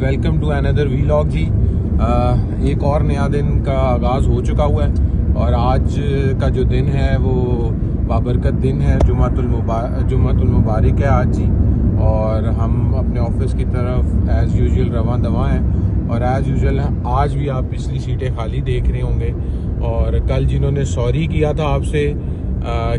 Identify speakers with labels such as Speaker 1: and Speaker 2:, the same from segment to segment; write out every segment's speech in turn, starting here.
Speaker 1: Welcome to another vlog जी। एक और नया दिन का आगाज़ हो चुका हुआ है और आज का जो दिन है वो बाबरकत दिन है, जुमातुल मुबारक है आज जी। और हम अपने ऑफिस की तरफ एज़ यूजुअल रवां दवा हैं और एज़ यूजुअल आज भी आप पिछली सीटें खाली देख रहे होंगे। और कल जिन्होंने सॉरी किया था आपसे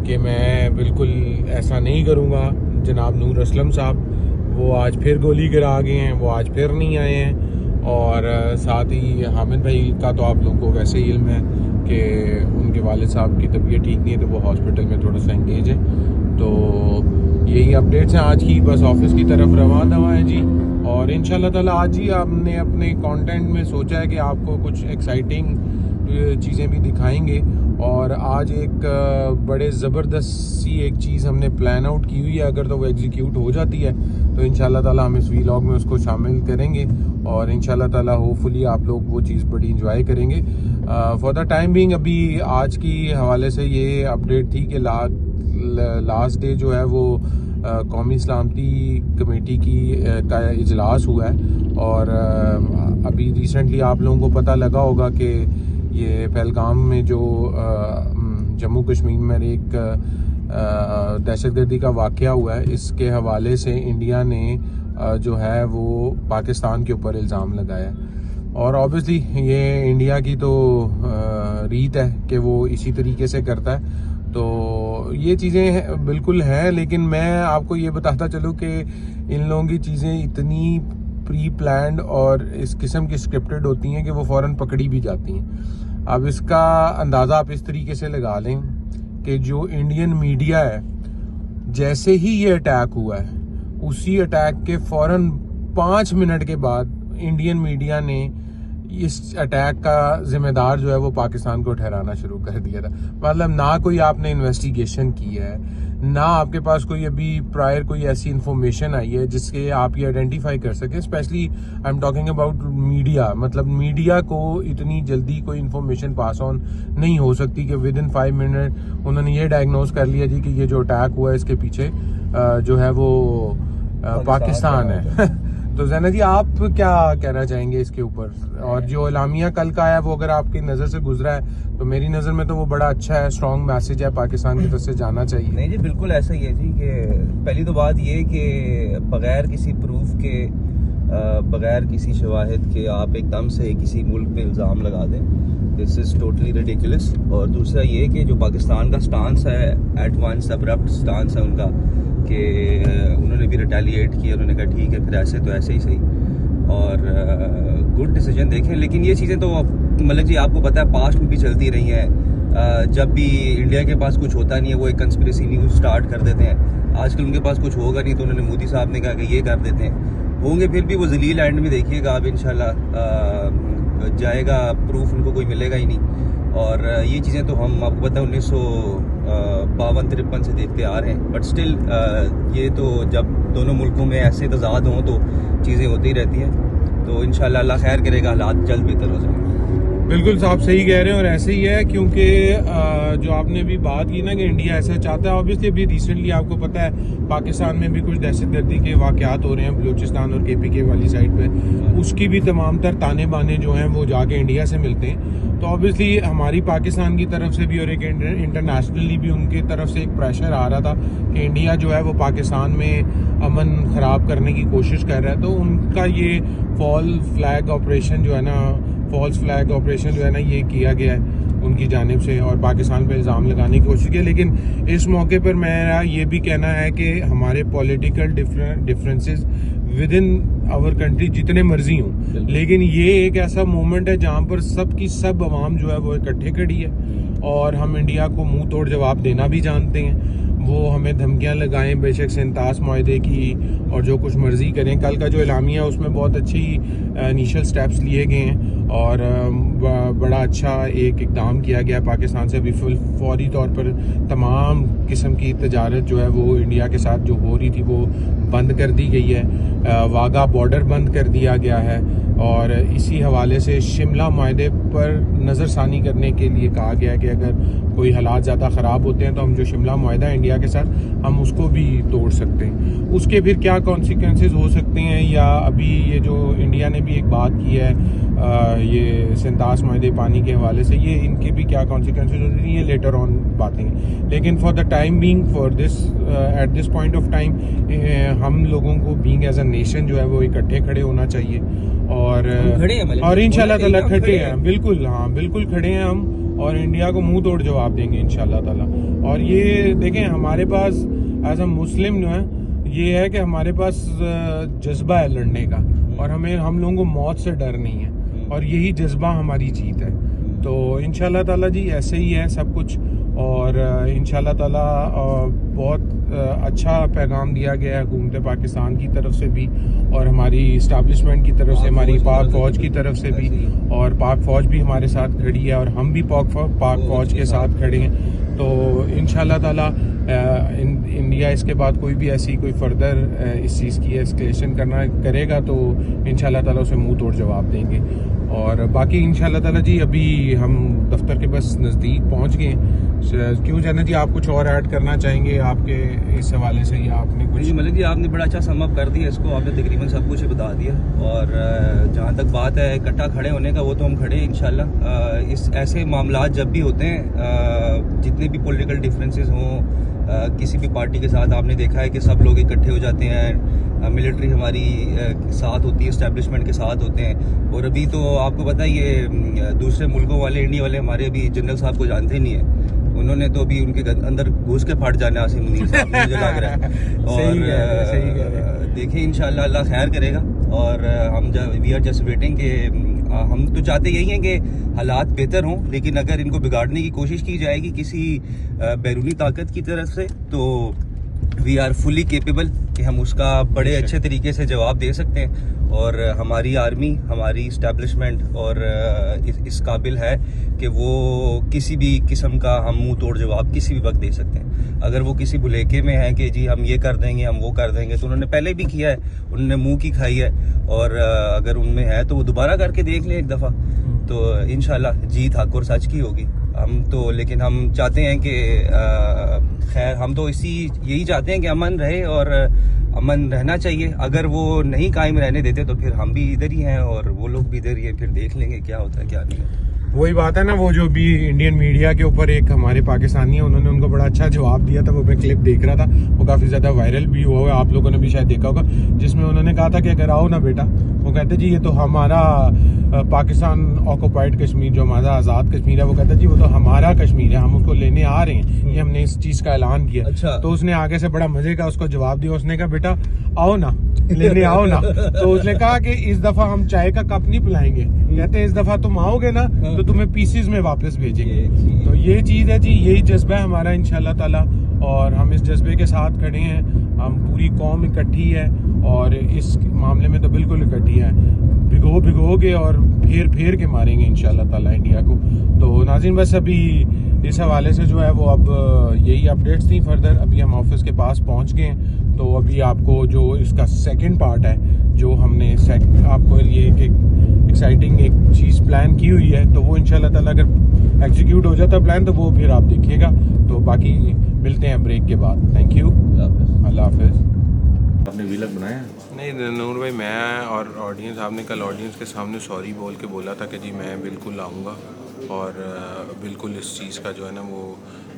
Speaker 1: कि मैं बिल्कुल ऐसा नहीं करूँगा, जनाब नूर असलम साहब, वो आज फिर गोली गिरा गए हैं, वो आज फिर नहीं आए हैं। और साथ ही हामिद भाई का तो आप लोगों को वैसे ही इल्म है कि उनके वालिद साहब की तबीयत ठीक नहीं है, तो वो हॉस्पिटल में थोड़ा सा एंगेज है। तो यही अपडेट्स हैं आज की, बस ऑफिस की तरफ रवां दवा है जी। और इंशाल्लाह ताला आज ही हमने अपने कंटेंट में सोचा है कि आपको कुछ एक्साइटिंग चीज़ें भी दिखाएंगे। और आज एक बड़े ज़बरदस्त सी एक चीज़ हमने प्लान आउट की हुई है, अगर तो वो एग्जीक्यूट हो जाती है तो इंशाल्लाह ताला हम इस वीलॉग में उसको शामिल करेंगे और इंशाल्लाह ताला होपफुली आप लोग वो चीज़ बड़ी इंजॉय करेंगे। फॉर द टाइम बीइंग अभी आज की हवाले से ये अपडेट थी कि लास्ट डे जो है वो कौमी सलामती कमेटी का इजलास हुआ है। और अभी रिसेंटली आप लोगों को पता लगा होगा कि ये पहलगाम में जो जम्मू कश्मीर में एक दहशतगर्दी का वाक़या हुआ है, इसके हवाले से इंडिया ने जो है वो पाकिस्तान के ऊपर इल्ज़ाम लगाया। और ऑब्वियसली ये इंडिया की तो रीत है कि वो इसी तरीके से करता है, तो ये चीज़ें बिल्कुल हैं। लेकिन मैं आपको ये बताता चलूँ कि इन लोगों की चीज़ें इतनी प्री प्लान्ड और इस किस्म की स्क्रिप्टेड होती हैं कि वो फ़ौरन पकड़ी भी जाती हैं। अब इसका अंदाज़ा आप इस तरीके से लगा लें कि जो इंडियन मीडिया है, जैसे ही ये अटैक हुआ है उसी अटैक के फ़ौरन 5 मिनट के बाद इंडियन मीडिया ने इस अटैक का जिम्मेदार जो है वो पाकिस्तान को ठहराना शुरू कर दिया था। मतलब ना कोई आपने इन्वेस्टिगेशन की है, ना आपके पास कोई अभी प्रायर कोई ऐसी इंफॉर्मेशन आई है जिसके आप ये आइडेंटिफाई कर सके। Specially I am talking about media. मतलब मीडिया को इतनी जल्दी कोई इंफॉर्मेशन पास ऑन नहीं हो सकती कि विद इन 5 मिनट उन्होंने ये डायग्नोज कर लिया जी कि ये जो अटैक हुआ है इसके पीछे जो है वो पाकिस्तान है। तो ज़ैना जी, आप क्या कहना चाहेंगे इसके ऊपर? और जो इलामिया कल का है वो अगर आपकी नज़र से गुजरा है तो मेरी नज़र में तो वो बड़ा अच्छा है, स्ट्रॉन्ग मैसेज है, पाकिस्तान की तरफ से जाना चाहिए।
Speaker 2: नहीं जी, बिल्कुल ऐसा ही है जी। कि पहली तो बात ये कि बगैर किसी प्रूफ के, बगैर किसी शवाहिद के आप एकदम से किसी मुल्क पे इल्ज़ाम लगा दें, दिस इज़ टोटली रिडिकुलस। और दूसरा ये कि जो पाकिस्तान का स्टांस है, एट वंस अब्रप्ट स्टांस है उनका, कि उन्होंने भी रिटेलिएट किया, उन्होंने कहा ठीक है फिर ऐसे तो ऐसे ही सही, और गुड डिसीजन देखें। लेकिन ये चीज़ें तो मलिक जी आपको पता है पास्ट में भी चलती रही हैं। जब भी इंडिया के पास कुछ होता नहीं है वो एक कंस्पिरेसी न्यूज़ स्टार्ट कर देते हैं। आजकल उनके पास कुछ होगा नहीं तो उन्होंने मोदी साहब ने कहा कि ये कर देते हैं, होंगे फिर भी वो जलील एंड में देखिएगा आप इंशाल्लाह जाएगा, प्रूफ उनको कोई मिलेगा ही नहीं। और ये चीज़ें तो हम आपको पता है 1952-53 से देखते आ रहे हैं। बट स्टिल ये तो जब दोनों मुल्कों में ऐसे तजाद हों तो चीज़ें होती ही रहती हैं। तो इंशाल्लाह अल्लाह खैर करेगा, हालात जल्द बेहतर हो जाएंगे।
Speaker 1: बिल्कुल साहब सही कह रहे हैं और ऐसे ही है, क्योंकि जो आपने भी बात की ना कि इंडिया ऐसा चाहता है। ऑब्वियसली अभी रिसेंटली आपको पता है पाकिस्तान में भी कुछ दहशतगर्दी के वाक़यात हो रहे हैं, बलूचिस्तान और KPK वाली साइड पे, उसकी भी तमाम तर ताने बाने जो हैं वो जाके इंडिया से मिलते हैं। तो ऑब्वियसली हमारी पाकिस्तान की तरफ से भी और एक इंटरनेशनली भी उनकी तरफ से एक प्रेशर आ रहा था कि इंडिया जो है वो पाकिस्तान में अमन ख़राब करने की कोशिश कर रहा है। तो उनका ये फॉल्स फ्लैग ऑपरेशन जो है ना ये किया गया है उनकी जानिब से और पाकिस्तान पे इल्ज़ाम लगाने की कोशिश की। लेकिन इस मौके पर मेरा ये भी कहना है कि हमारे political differences within our country जितने मर्जी हों, लेकिन ये एक ऐसा मोमेंट है जहाँ पर सब आवाम जो है वो इकट्ठे खड़ी है और हम इंडिया को मुंह तोड़ जवाब देना भी जानते हैं। वो हमें धमकियां लगाएं बेशक 47 माहदे की और जो कुछ मर्जी करें। कल का जो इलामिया उसमें बहुत अच्छी इनिशियल स्टेप्स लिए गए हैं और बड़ा अच्छा एक इक़दाम किया गया पाकिस्तान से। अभी फौरी तौर पर तमाम किस्म की तजारत जो है वो इंडिया के साथ जो हो रही थी वो बंद कर दी गई है। वाघा बॉर्डर बंद कर दिया गया है और इसी हवाले से शिमला माहदे पर नज़रसानी करने के लिए कहा गया है कि अगर कोई हालात ज़्यादा ख़राब होते हैं तो हम जो शिमला माहदा है इंडिया के साथ हम उसको भी तोड़ सकते हैं। उसके फिर क्या कॉन्सिक्वेंसेस हो सकते हैं, या अभी ये जो इंडिया ने भी एक बात की है ये सिंतास माहदे पानी के हवाले से, ये इनके भी क्या कॉन्सिक्वेंसेस हो रही है लेटर ऑन बातें। लेकिन for the time being for this at this point of time हम लोगों को बीइंग एज अ नेशन जो है वो इकट्ठे खड़े होना चाहिए और इंशाल्लाह ताला खड़े हैं, बिल्कुल, हाँ बिल्कुल खड़े हैं हम और इंडिया को मुंह तोड़ जवाब देंगे इंशाल्लाह ताला। और ये देखें हमारे पास एज अ मुस्लिम जो है ये है कि हमारे पास जज्बा है लड़ने का और हम लोगों को मौत से डर नहीं है और यही जज्बा हमारी जीत है। तो इंशाल्लाह ताला जी ऐसे ही है सब कुछ और इंशाल्लाह ताला बहुत अच्छा पैगाम दिया गया है हुकूमत पाकिस्तान की तरफ से भी और हमारी इस्टेब्लिशमेंट की तरफ से, हमारी पाक फ़ौज की तरफ से भी, और पाक फ़ौज भी हमारे साथ खड़ी है और हम भी पाक फ़ौज के साथ खड़े हैं। तो इंशाल्लाह ताला इंडिया इसके बाद कोई भी ऐसी कोई फर्दर इस चीज़ की एस्केलेशन करेगा तो इंशाल्लाह ताला उसे मुंह तोड़ जवाब देंगे। और बाकी इंशाल्लाह ताला जी अभी हम दफ्तर के बस नज़दीक पहुंच गए। क्यों जाना जी, आप कुछ और ऐड करना चाहेंगे आपके इस हवाले से, या आपने कुछ?
Speaker 2: जी मलिक जी, आपने बड़ा अच्छा सम अप कर दिया इसको, आपने तकरीबन सब कुछ बता दिया। और जहाँ तक बात है इकट्ठा खड़े होने का, वो तो हम खड़े हैं इंशाल्लाह। इस ऐसे मामलात जब भी होते हैं, जितने भी पॉलिटिकल डिफरेंसेस हों किसी भी पार्टी के साथ, आपने देखा है कि सब लोग इकट्ठे हो जाते हैं, मिलिट्री हमारी साथ होती है, इस्टेब्लिशमेंट के साथ होते हैं। और अभी तो आपको पता है ये दूसरे मुल्कों वाले, इंडिया वाले हमारे अभी जनरल साहब को जानते नहीं है, उन्होंने तो अभी उनके अंदर घुस के फट जाना आसिम मुनीर साहब, मुझे लग रहा है। और देखिए इंशाल्लाह अल्लाह खैर करेगा। और हम वी आर जस्ट वेटिंग के हम तो चाहते यही हैं कि हालात बेहतर हों, लेकिन अगर इनको बिगाड़ने की कोशिश की जाएगी किसी बैरूनी ताकत की तरफ से तो वी आर फुली केपेबल कि हम उसका बड़े अच्छे तरीके से जवाब दे सकते हैं। और हमारी आर्मी, हमारी इस्टेब्लिशमेंट और इस काबिल है कि वो किसी भी किस्म का हम मुंह तोड़ जवाब किसी भी वक्त दे सकते हैं। अगर वो किसी भुलेखे में है कि जी हम ये कर देंगे, हम वो कर देंगे, तो उन्होंने पहले भी किया है, उन्होंने मुंह की खाई है। और अगर उनमें है तो वो दोबारा करके देख लें एक दफ़ा, तो इंशाल्लाह जीत हक और सच की होगी। हम तो लेकिन हम चाहते हैं कि खैर हम तो यही चाहते हैं कि अमन रहे और अमन रहना चाहिए। अगर वो नहीं कायम रहने देते तो फिर हम भी इधर ही हैं और वो लोग भी इधर ही हैं, फिर देख लेंगे क्या होता है क्या नहीं होता।
Speaker 1: वही बात है ना, वो जो भी इंडियन मीडिया के ऊपर एक हमारे पाकिस्तानी है, उन्होंने उनको बड़ा अच्छा जवाब दिया था। वो मैं क्लिप देख रहा था, वो काफ़ी ज़्यादा वायरल भी हुआ है, आप लोगों ने भी शायद देखा होगा, जिसमें उन्होंने कहा था कि अगर आओ ना बेटा, वो कहते जी ये तो हमारा पाकिस्तान ऑक्युपाइड कश्मीर, जो हमारा आज़ाद कश्मीर है, वो कहता जी वो तो हमारा कश्मीर है, हम उसको लेने आ रहे हैं, ये हमने इस चीज़ का ऐलान किया।
Speaker 2: अच्छा।
Speaker 1: तो उसने आगे से बड़ा मजे का उसको जवाब दिया, उसने कहा बेटा आओ ना, लेने आओ ना। तो उसने कहा कि इस दफा हम चाय का कप नहीं पिलाएंगे, कहते इस दफा तुम आओगे ना तो तुम्हें पीसीज में वापस भेजेंगे। तो ये चीज है जी, यही जज्बा है हमारा इंशाल्लाह ताला, और हम इस जज्बे के साथ खड़े हैं। हम पूरी कौम इकट्ठी है और इस मामले में तो बिल्कुल इकट्ठी है, भिगो के और फेर के मारेंगे इंशाल्लाह ताला इंडिया को। तो नाज़रीन बस अभी इस हवाले से जो है वो अब यही अपडेट्स थी। फर्दर अभी हम ऑफिस के पास पहुंच गए हैं, तो अभी आपको जो इसका सेकंड पार्ट है, जो हमने आपको ये एक एक्साइटिंग एक चीज़ प्लान की हुई है, तो वो इंशाल्लाह ताला अगर एग्जीक्यूट हो जाता प्लान तो वो फिर आप देखिएगा। तो बाकी मिलते हैं ब्रेक के बाद। थैंक यू, अल्लाह हाफिज़।
Speaker 3: आपने व्लॉग बनाया?
Speaker 1: नहीं नूर भाई, मैं और ऑडियंस, आपने कल ऑडियंस के सामने सॉरी बोल के बोला था कि जी मैं बिल्कुल आऊँगा और बिल्कुल इस चीज़ का जो है ना वो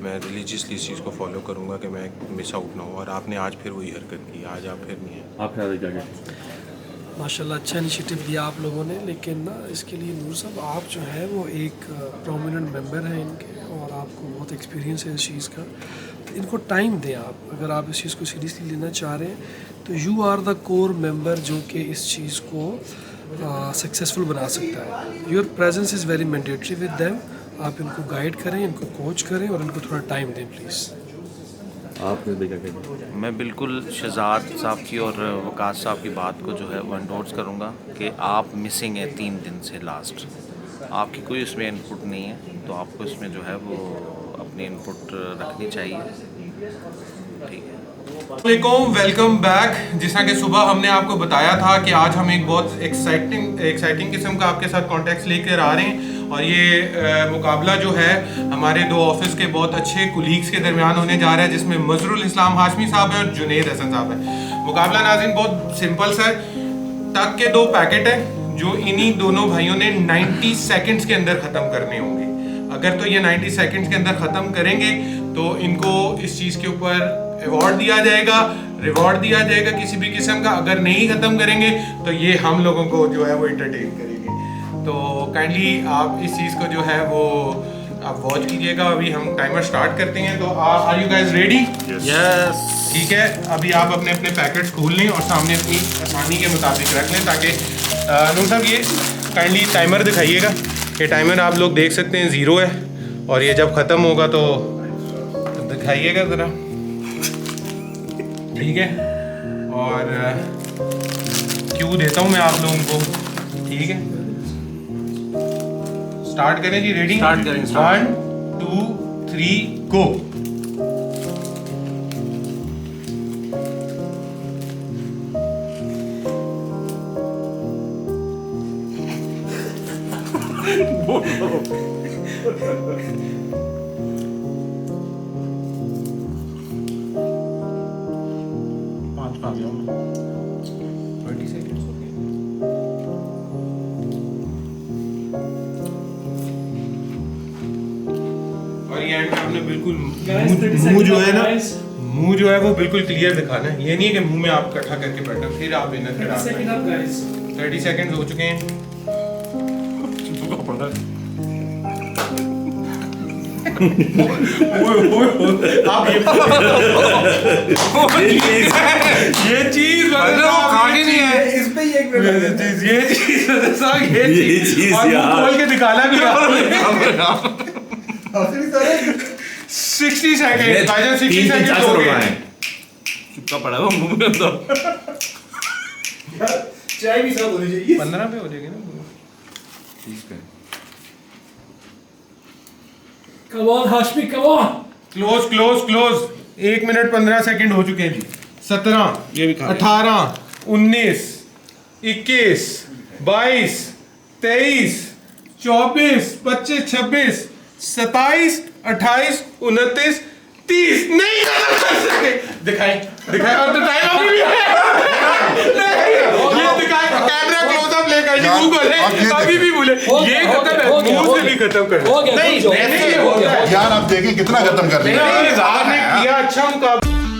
Speaker 1: मैं रिलीजियसली इस चीज़ को फॉलो करूँगा कि मैं मिस आउट ना हो। और आपने आज फिर वही हरकत की, आज आप फिर नहीं है।
Speaker 3: आप क्या
Speaker 4: माशाल्लाह अच्छा इनिशिएटिव लिया आप लोगों ने, लेकिन ना इसके लिए नूर साहब आप जो है वो एक प्रोमिनेंट मेंबर हैं इनके और आपको बहुत एक्सपीरियंस है इस चीज़ का, तो इनको टाइम दें आप। अगर आप इस चीज़ को सीरियसली लेना चाह रहे हैं तो you are the core member जो कि इस चीज़ को सक्सेसफुल बना सकता है। Your presence is very mandatory with them. आप इनको गाइड करें, इनको कोच करें और इनको थोड़ा टाइम दें प्लीज़।
Speaker 3: आपने देखा क्या?
Speaker 5: मैं बिल्कुल शहजाद साहब की और वकास साहब की बात को जो है वो एंडोर्स करूँगा कि आप मिसिंग हैं 3 दिन से लास्ट, आपकी कोई उसमें इनपुट नहीं है, तो आपको इसमें जो है वो अपनी इनपुट रखनी चाहिए। ठीक है,
Speaker 1: वेलकम बैक। जैसा कि सुबह हमने आपको बताया था कि आज हम एक बहुत एक्साइटिंग किस्म का आपके साथ कॉन्टेक्स्ट लेकर आ रहे हैं, और ये मुकाबला जो है हमारे 2 ऑफिस के बहुत अच्छे कुलीग्स के दरमियान होने जा रहा है, जिसमें मजरुल इस्लाम हाशमी साहब हैं और जुनेद हसन साहब हैं। मुकाबला नाज़रीन बहुत सिंपल सा है। तक के 2 पैकेट हैं जो इन्हीं दोनों भाइयों ने 90 सेकेंड्स के अंदर ख़त्म करने होंगे। अगर तो ये 90 सेकेंड्स के अंदर ख़त्म करेंगे तो इनको इस चीज़ के ऊपर अवार्ड दिया जाएगा, रिवॉर्ड दिया जाएगा किसी भी किस्म का। अगर नहीं ख़त्म करेंगे तो ये हम लोगों को जो है वो इंटरटेन करेंगे। तो काइंडली आप इस चीज़ को जो है वो आप वॉच कीजिएगा। अभी हम टाइमर स्टार्ट करते हैं। तो are you guys ready?
Speaker 5: Yes.
Speaker 1: ठीक है, अभी आप अपने अपने पैकेट्स खोल लें और सामने अपनी आसानी के मुताबिक रख लें, ताकि नूर साहब ये काइंडली टाइमर दिखाइएगा। ये टाइमर आप लोग देख सकते हैं 0 है, और ये जब ख़त्म होगा तो दिखाइएगा ज़रा। ठीक है, और क्यू देता हूँ मैं आप लोगों को। ठीक है, स्टार्ट करें जी। रेडी?
Speaker 5: स्टार्ट करें।
Speaker 1: 1 2 3 गो। और ये एंड में आपने बिल्कुल मुंह जो है ना, मुंह जो है वो बिल्कुल क्लियर दिखाना है। ये नहीं है कि मुंह में आप इकट्ठा करके बैठना, फिर आप इन्हें फिर 30 सेकंड हो चुके हैं। आप ये चीज खानी नहीं है इस पे। ये चीज और मुंह खोल के दिखाना भी 60 सेकंड। 60 सेकंड हो गए।
Speaker 3: चुपका पड़ा हुआ मुंह में तो।
Speaker 6: चाय भी साथ होनी चाहिए।
Speaker 1: 15 पे हो जाएगी ना।
Speaker 3: ठीक है,
Speaker 4: Come on, Hashmi, come on.
Speaker 1: Close close close. 1 minute 15 second हो चुके हैं जी। 17,
Speaker 3: ये भी खा रहे हैं।
Speaker 1: 18, 19, 21, 22, 23, 24, 25, 26, 27, 28, 29, 30। नहीं कर सकते। दिखाएं दिखाएं। और तो टाइम अभी भी है। ये दिखाएं, कैमरा क्लोज अप लेकर जी मुंह खोले। अभी भी बोले ये खत्म है, मुंह से भी खत्म कर। नहीं नहीं, ये होता है
Speaker 6: यार आप देखें कितना खत्म कर रहे हैं।
Speaker 1: आपने किया अच्छा मुकाबला।